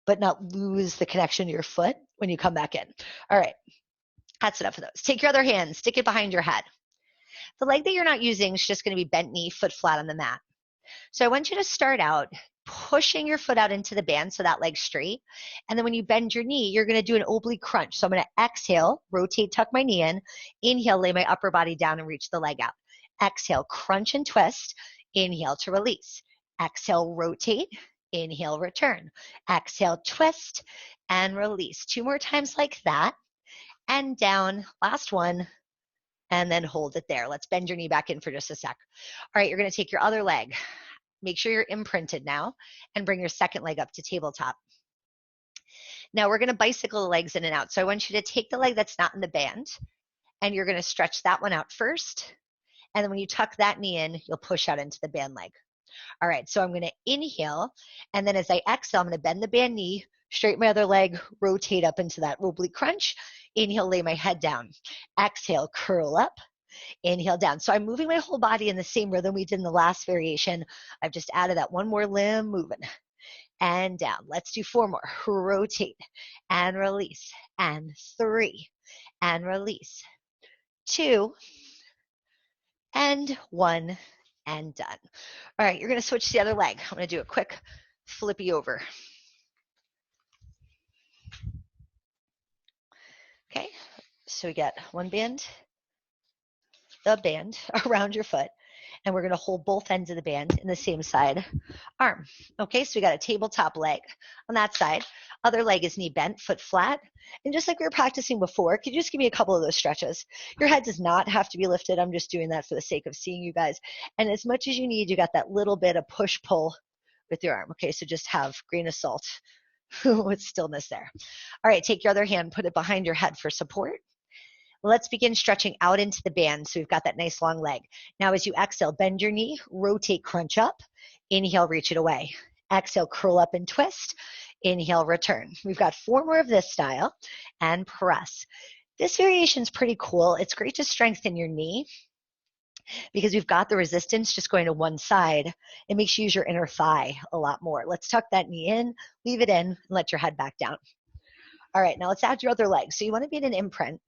but not lose the connection to your foot when you come back in. All right. That's enough of those. Take your other hand, stick it behind your head. The leg that you're not using is just going to be bent knee, foot flat on the mat. So I want you to start out pushing your foot out into the band so that leg's straight. And then when you bend your knee, you're going to do an oblique crunch. So I'm going to exhale, rotate, tuck my knee in. Inhale, lay my upper body down and reach the leg out. Exhale, crunch and twist. Inhale to release. Exhale, rotate. Inhale, return. Exhale, twist and release. 2 more times like that. And down, last one, and then hold it there. Let's bend your knee back in for just a sec. All right, you're gonna take your other leg. Make sure you're imprinted now and bring your second leg up to tabletop. Now we're gonna bicycle the legs in and out. So I want you to take the leg that's not in the band and you're gonna stretch that one out first. And then when you tuck that knee in, you'll push out into the band leg. All right, so I'm gonna inhale, and then as I exhale, I'm gonna bend the band knee, straighten my other leg, rotate up into that oblique crunch. Inhale, lay my head down. Exhale, curl up. Inhale, down. So I'm moving my whole body in the same rhythm we did in the last variation. I've just added that one more limb moving. And down. Let's do 4 more. Rotate and release. And 3 and release. 2 and 1 and done. All right, you're going to switch to the other leg. I'm going to do a quick flippy over. Okay, so we got one band, the band around your foot, and we're going to hold both ends of the band in the same side arm. Okay, so we got a tabletop leg on that side. Other leg is knee bent, foot flat. And just like we were practicing before, could you just give me a couple of those stretches? Your head does not have to be lifted. I'm just doing that for the sake of seeing you guys. And as much as you need, you got that little bit of push-pull with your arm. Okay, so just have grain of salt with stillness there. All right, take your other hand, put it behind your head for support. Let's begin stretching out into the band so we've got that nice long leg. Now as you exhale, bend your knee, rotate, crunch up. Inhale, reach it away. Exhale, curl up and twist. Inhale, return. We've got 4 more of this style and press. This variation is pretty cool. It's great to strengthen your knee because we've got the resistance just going to one side. It makes you use your inner thigh a lot more. Let's tuck that knee in, leave it in, and let your head back down. All right, now let's add your other leg. So you want to be in an imprint.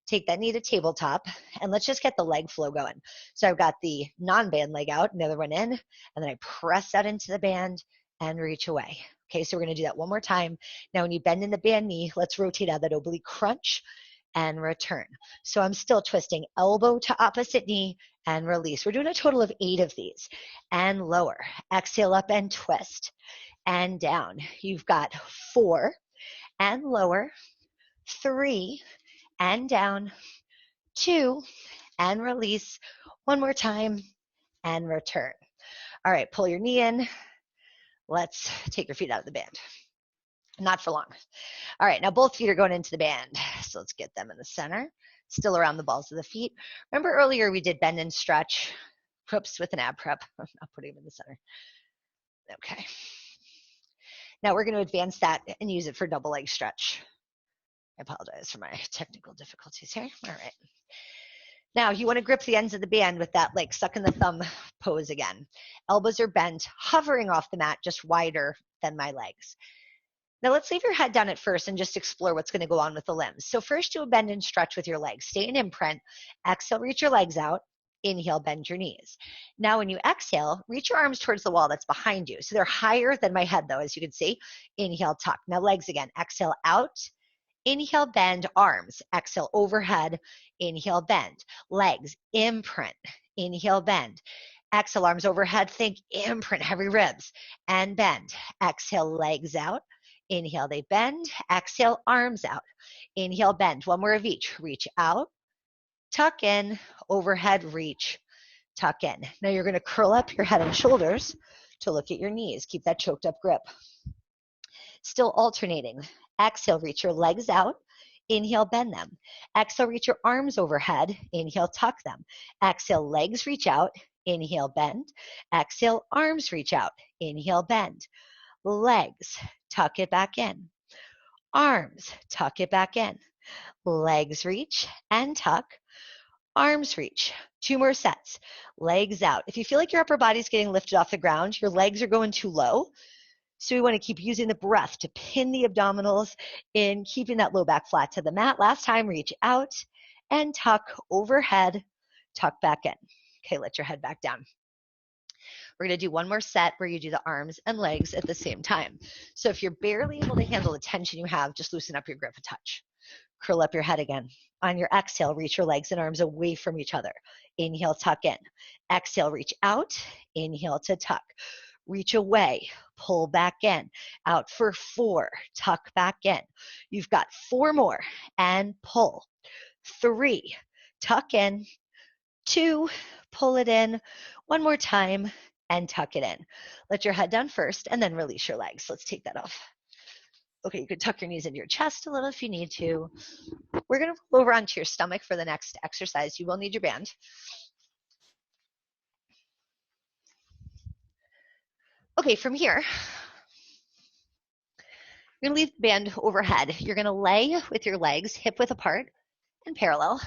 Take that knee to tabletop, and let's just get the leg flow going. So I've got the non-band leg out, and the other one in, and then I press that into the band and reach away. Okay, so we're going to do that one more time. Now when you bend in the band knee, let's rotate out that oblique crunch and return. So I'm still twisting elbow to opposite knee and release. We're doing a total of 8 of these. And lower. Exhale up and twist. And down. You've got 4 and lower, 3 and down, 2 and release. One more time and return. All right, pull your knee in. Let's take your feet out of the band. Not for long. All right, now both feet are going into the band. So let's get them in the center, still around the balls of the feet. Remember earlier we did bend and stretch. Whoops, with an ab prep. I'm not putting them in the center. Okay. Now we're going to advance that and use it for double leg stretch. I apologize for my technical difficulties here. All right. Now you want to grip the ends of the band with that like suck in the thumb pose again. Elbows are bent, hovering off the mat, just wider than my legs. Now let's leave your head down at first and just explore what's going to go on with the limbs. So first do a bend and stretch with your legs. Stay in imprint. Exhale, reach your legs out. Inhale, bend your knees. Now when you exhale, reach your arms towards the wall that's behind you. So they're higher than my head though, as you can see. Inhale, tuck. Now legs again. Exhale, out. Inhale, bend, arms. Exhale, overhead. Inhale, bend. Legs, imprint. Inhale, bend. Exhale, arms overhead. Think imprint, heavy ribs. And bend. Exhale, legs out. Inhale, they bend. Exhale, arms out. Inhale, bend. One more of each. Reach out, tuck in, overhead, reach, tuck in. Now you're going to curl up your head and shoulders to look at your knees. Keep that choked up grip. Still alternating. Exhale, reach your legs out. Inhale, bend them. Exhale, reach your arms overhead. Inhale, tuck them. Exhale, legs reach out. Inhale, bend. Exhale, arms reach out. Inhale, bend. Legs, tuck it back in. Arms, tuck it back in. Legs reach and tuck. Arms reach. 2 more sets. Legs out. If you feel like your upper body's getting lifted off the ground, your legs are going too low. So we want to keep using the breath to pin the abdominals in, keeping that low back flat to the mat. Last time, reach out and tuck overhead, tuck back in. Okay, let your head back down. We're going to do one more set where you do the arms and legs at the same time. So if you're barely able to handle the tension you have, just loosen up your grip a touch. Curl up your head again. On your exhale, reach your legs and arms away from each other. Inhale, tuck in. Exhale, reach out. Inhale to tuck. Reach away, pull back in. Out for 4, tuck back in. You've got 4 more and pull. 3, tuck in. 2, pull it in. 1 more time and tuck it in. Let your head down first and then release your legs. Let's take that off. Okay, you can tuck your knees into your chest a little if you need to. We're going to roll over onto your stomach for the next exercise. You will need your band. Okay, from here, you're going to leave the band overhead. You're going to lay with your legs hip width apart and parallel,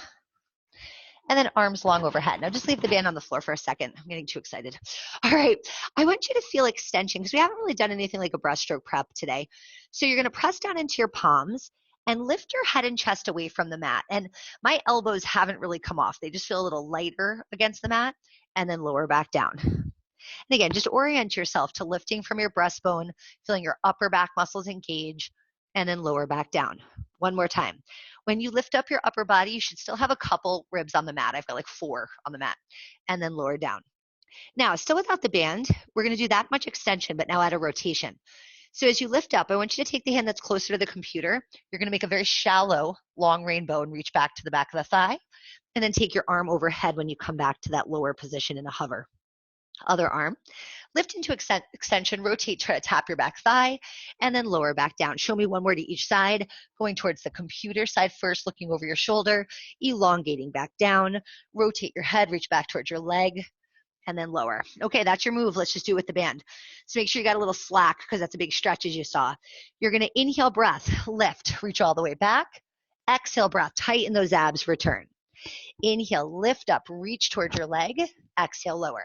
and then arms long overhead. Now just leave the band on the floor for a second. I'm getting too excited. All right, I want you to feel extension because we haven't really done anything like a breaststroke prep today. So you're going to press down into your palms and lift your head and chest away from the mat. And my elbows haven't really come off. They just feel a little lighter against the mat, and then lower back down. And again, just orient yourself to lifting from your breastbone, feeling your upper back muscles engage, and then lower back down. One more time. When you lift up your upper body, you should still have a couple ribs on the mat. I've got like 4 on the mat. And then lower down. Now, still without the band, we're going to do that much extension, but now add a rotation. So as you lift up, I want you to take the hand that's closer to the computer. You're going to make a very shallow, long rainbow and reach back to the back of the thigh. And then take your arm overhead when you come back to that lower position in a hover. Other arm, lift into extension, rotate, try to tap your back thigh, and then lower back down. Show me 1 more to each side, going towards the computer side first, looking over your shoulder, elongating back down, rotate your head, reach back towards your leg, and then lower. Okay, that's your move. Let's just do it with the band. So make sure you got a little slack because that's a big stretch as you saw. You're going to inhale, breath, lift, reach all the way back. Exhale, breath, tighten those abs, return. Inhale, lift up, reach towards your leg. Exhale, lower.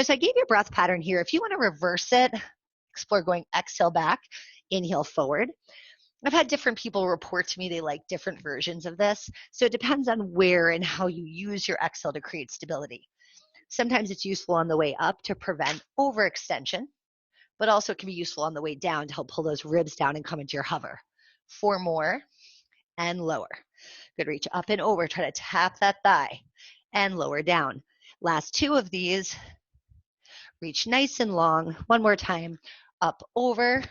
So I gave you a breath pattern here. If you want to reverse it, explore going exhale back, inhale forward. I've had different people report to me they like different versions of this. So it depends on where and how you use your exhale to create stability. Sometimes it's useful on the way up to prevent overextension, but also it can be useful on the way down to help pull those ribs down and come into your hover. 4 more and lower. Good, reach up and over. Try to tap that thigh and lower down. Last 2 of these. Reach nice and long. 1 more time. Up, over,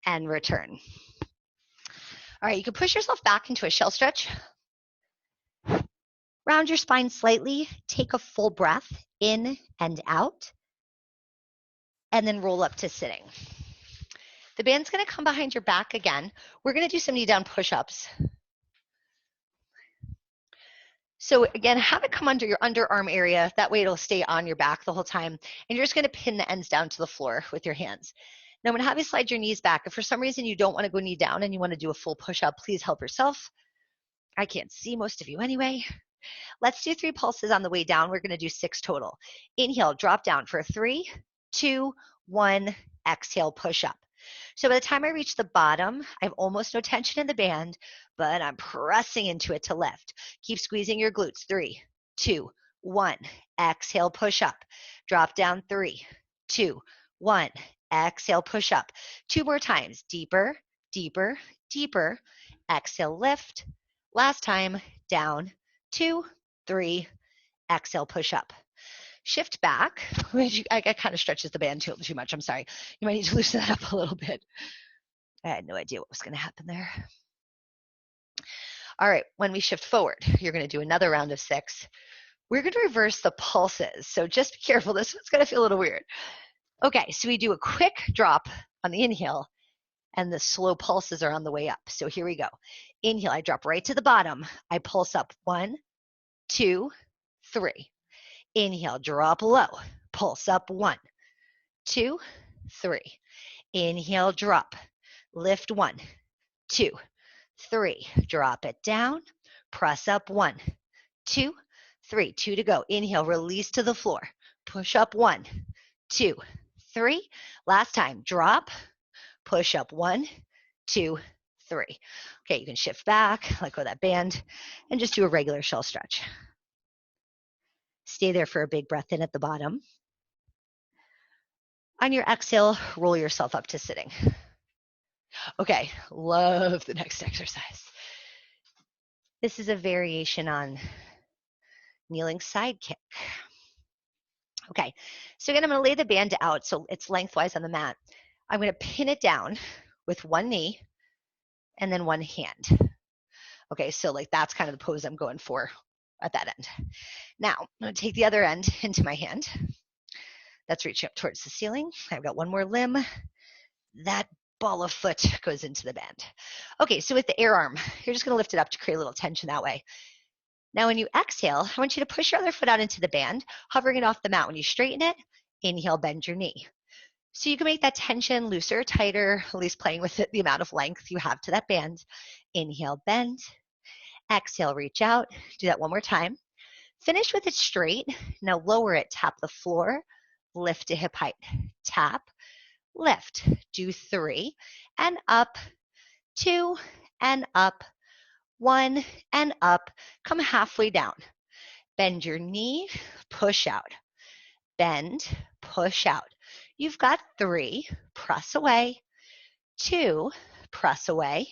and return. All right, you can push yourself back into a shell stretch. Round your spine slightly. Take a full breath in and out. And then roll up to sitting. The band's going to come behind your back again. We're going to do some knee down push-ups. So again, have it come under your underarm area. That way it'll stay on your back the whole time. And you're just going to pin the ends down to the floor with your hands. Now I'm going to have you slide your knees back. If for some reason you don't want to go knee down and you want to do a full push-up, please help yourself. I can't see most of you anyway. Let's do 3 pulses on the way down. We're going to do 6 total. Inhale, drop down for 3, 2, 1, exhale, push up. So by the time I reach the bottom, I have almost no tension in the band, but I'm pressing into it to lift. Keep squeezing your glutes. 3, 2, 1, exhale, push up. Drop down 3, 2, 1, exhale, push up. 2 more times. Deeper, deeper, deeper. Exhale, lift. Last time, down. 2, 3, exhale, push up. Shift back. I kind of stretches the band too much. I'm sorry. You might need to loosen that up a little bit. I had no idea what was going to happen there. All right, when we shift forward, you're going to do another round of 6. We're going to reverse the pulses, so just be careful. This one's going to feel a little weird. Okay, so we do a quick drop on the inhale, and the slow pulses are on the way up. So here we go. Inhale, I drop right to the bottom. I pulse up 1, 2, 3. Inhale, drop low. Pulse up 1, 2, 3. Inhale, drop. Lift 1, 2, 3. Drop it down. Press up 1, 2, 3. 2 to go. Inhale, release to the floor. Push up 1, 2, 3. Last time. Drop. Push up 1, 2, 3. Okay, you can shift back, let go of that band, and just do a regular shell stretch. Stay there for a big breath in at the bottom. On your exhale, roll yourself up to sitting. Okay, love the next exercise. This is a variation on kneeling side kick. Okay, so again, I'm going to lay the band out so it's lengthwise on the mat. I'm going to pin it down with one knee and then one hand. Okay, so like that's kind of the pose I'm going for at that end. Now, I'm going to take the other end into my hand. That's reaching up towards the ceiling. I've got one more limb. That ball of foot goes into the band. Okay, so with the air arm, you're just going to lift it up to create a little tension that way. Now, when you exhale, I want you to push your other foot out into the band, hovering it off the mat. When you straighten it, inhale, bend your knee. So you can make that tension looser, tighter, at least playing with it, the amount of length you have to that band. Inhale, bend. Exhale, reach out. Do that one more time. Finish with it straight. Now lower it, tap the floor, lift to hip height. Tap, lift. Do 3 and up, 2 and up, 1 and up. Come halfway down. Bend your knee, push out. Bend, push out. You've got 3, press away. 2, press away.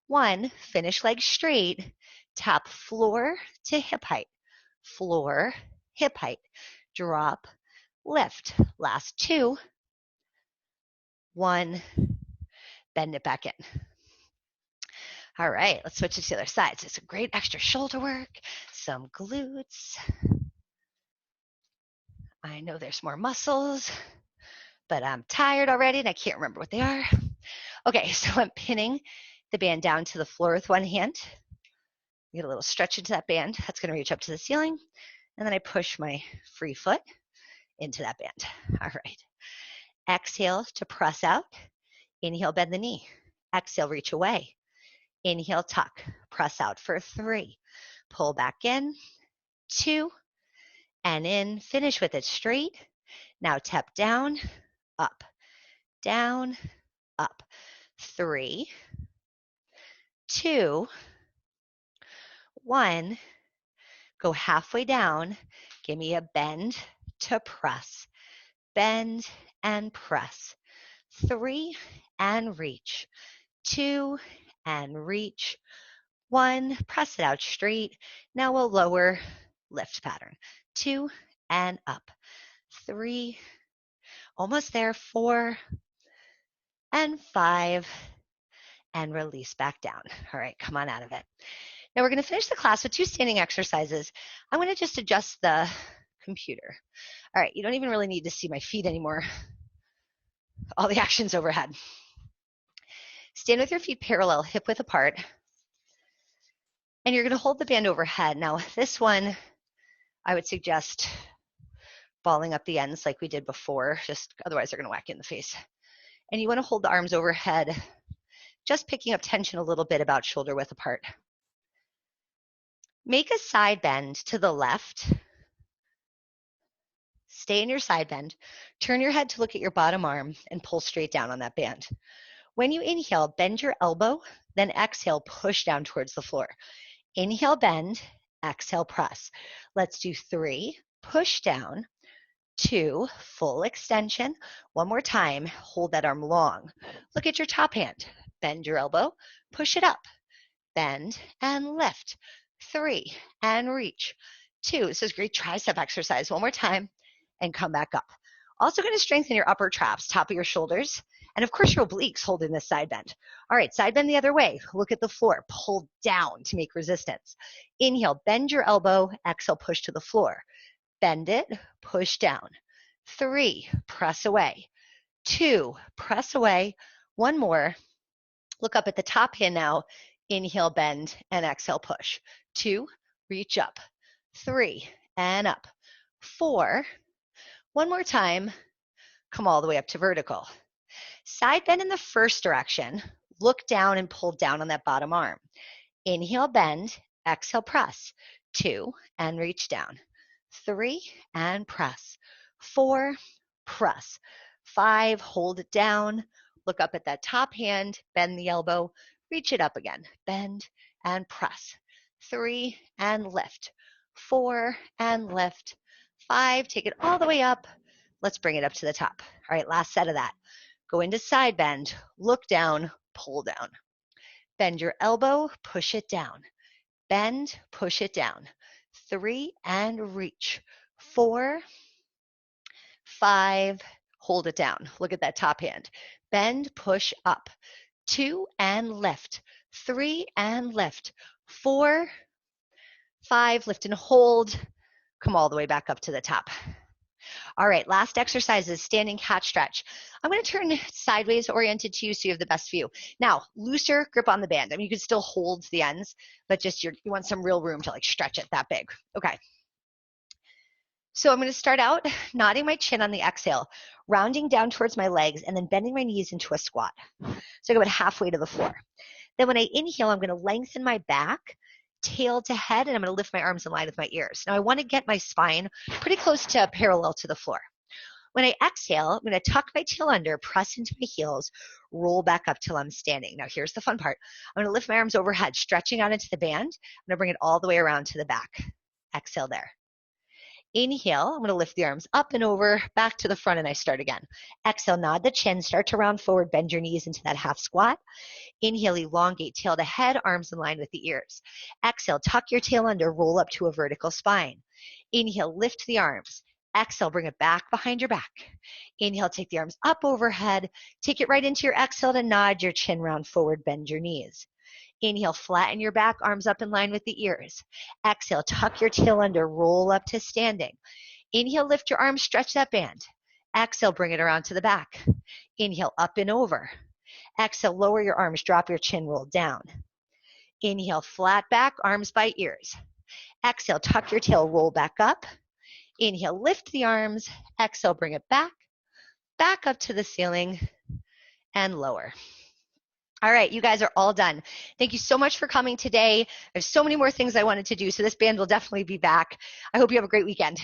1, finish leg straight. Tap floor to hip height. Floor, hip height. Drop, lift. Last 2. 1, bend it back in. All right, let's switch it to the other side. So some great extra shoulder work, some glutes. I know there's more muscles, but I'm tired already and I can't remember what they are. Okay, so I'm pinning the band down to the floor with one hand. Get a little stretch into that band. That's going to reach up to the ceiling. And then I push my free foot into that band. All right. Exhale to press out. Inhale, bend the knee. Exhale, reach away. Inhale, tuck. Press out for 3. Pull back in. 2. And in. Finish with it straight. Now tap down, up, down, up. 3, 2, 1. Go halfway down. Give me a bend to press. Bend and press. 3 and reach. 2 and reach. 1, press it out straight. Now a lower lift pattern. 2 and up. 3, almost there. 4 and 5 and release back down. All right, come on out of it. Now we're going to finish the class with 2 standing exercises. I'm going to just adjust the computer. All right, you don't even really need to see my feet anymore. All the action's overhead. Stand with your feet parallel, hip width apart. And you're going to hold the band overhead. Now this one, I would suggest balling up the ends like we did before, just otherwise they're going to whack you in the face. And you want to hold the arms overhead, just picking up tension a little bit about shoulder width apart. Make a side bend to the left. Stay in your side bend. Turn your head to look at your bottom arm and pull straight down on that band. When you inhale, bend your elbow, then exhale, push down towards the floor. Inhale, bend, exhale, press. Let's do 3, push down, 2, full extension. One more time, hold that arm long. Look at your top hand. Bend your elbow, push it up, bend and lift. 3 and reach. 2, this is great tricep exercise. One more time and come back up. Also going to strengthen your upper traps, top of your shoulders, And of course, your obliques holding this side bend. All right, side bend the other way. Look at the floor. Pull down to make resistance. Inhale, bend your elbow. Exhale, push to the floor. Bend it, push down. 3, press away. 2, press away. 1 more. Look up at the top hand now. Inhale, bend, and exhale, push. 2, reach up. 3, and up. 4, 1 more time. Come all the way up to vertical. Side bend in the first direction. Look down and pull down on that bottom arm. Inhale, bend. Exhale, press. 2, and reach down. 3, and press. 4, press. 5, hold it down. Look up at that top hand. Bend the elbow. Reach it up again. Bend and press. 3, and lift. 4, and lift. 5, take it all the way up. Let's bring it up to the top. All right, last set of that. Go into side bend, look down, pull down. Bend your elbow, push it down. Bend, push it down. 3, and reach. 4, 5, hold it down. Look at that top hand. Bend, push up. 2, and lift. 3, and lift. 4, 5, lift and hold. Come all the way back up to the top. All right, last exercise is standing cat stretch. I'm going to turn sideways oriented to you so you have the best view. Now, looser grip on the band. I mean, you can still hold the ends, but just you want some real room to like stretch it that big. Okay. So I'm going to start out nodding my chin on the exhale, rounding down towards my legs, and then bending my knees into a squat. So I go about halfway to the floor. Then when I inhale, I'm going to lengthen my back, tail to head, and I'm going to lift my arms in line with my ears. Now I want to get my spine pretty close to parallel to the floor. When I exhale, I'm going to tuck my tail under, press into my heels, roll back up till I'm standing. Now here's the fun part. I'm going to lift my arms overhead, stretching out into the band. I'm going to bring it all the way around to the back. Exhale there. Inhale, I'm going to lift the arms up and over, back to the front, and I start again. Exhale, nod the chin, start to round forward, bend your knees into that half squat. Inhale, elongate tail to head, arms in line with the ears. Exhale, tuck your tail under, roll up to a vertical spine. Inhale, lift the arms. Exhale, bring it back behind your back. Inhale, take the arms up overhead. Take it right into your exhale to nod your chin round forward, bend your knees. Inhale, flatten your back, arms up in line with the ears. Exhale, tuck your tail under, roll up to standing. Inhale, lift your arms, stretch that band. Exhale, bring it around to the back. Inhale, up and over. Exhale, lower your arms, drop your chin, roll down. Inhale, flat back, arms by ears. Exhale, tuck your tail, roll back up. Inhale, lift the arms. Exhale, bring it back up to the ceiling, and lower. All right, you guys are all done. Thank you so much for coming today. There's so many more things I wanted to do, so this band will definitely be back. I hope you have a great weekend.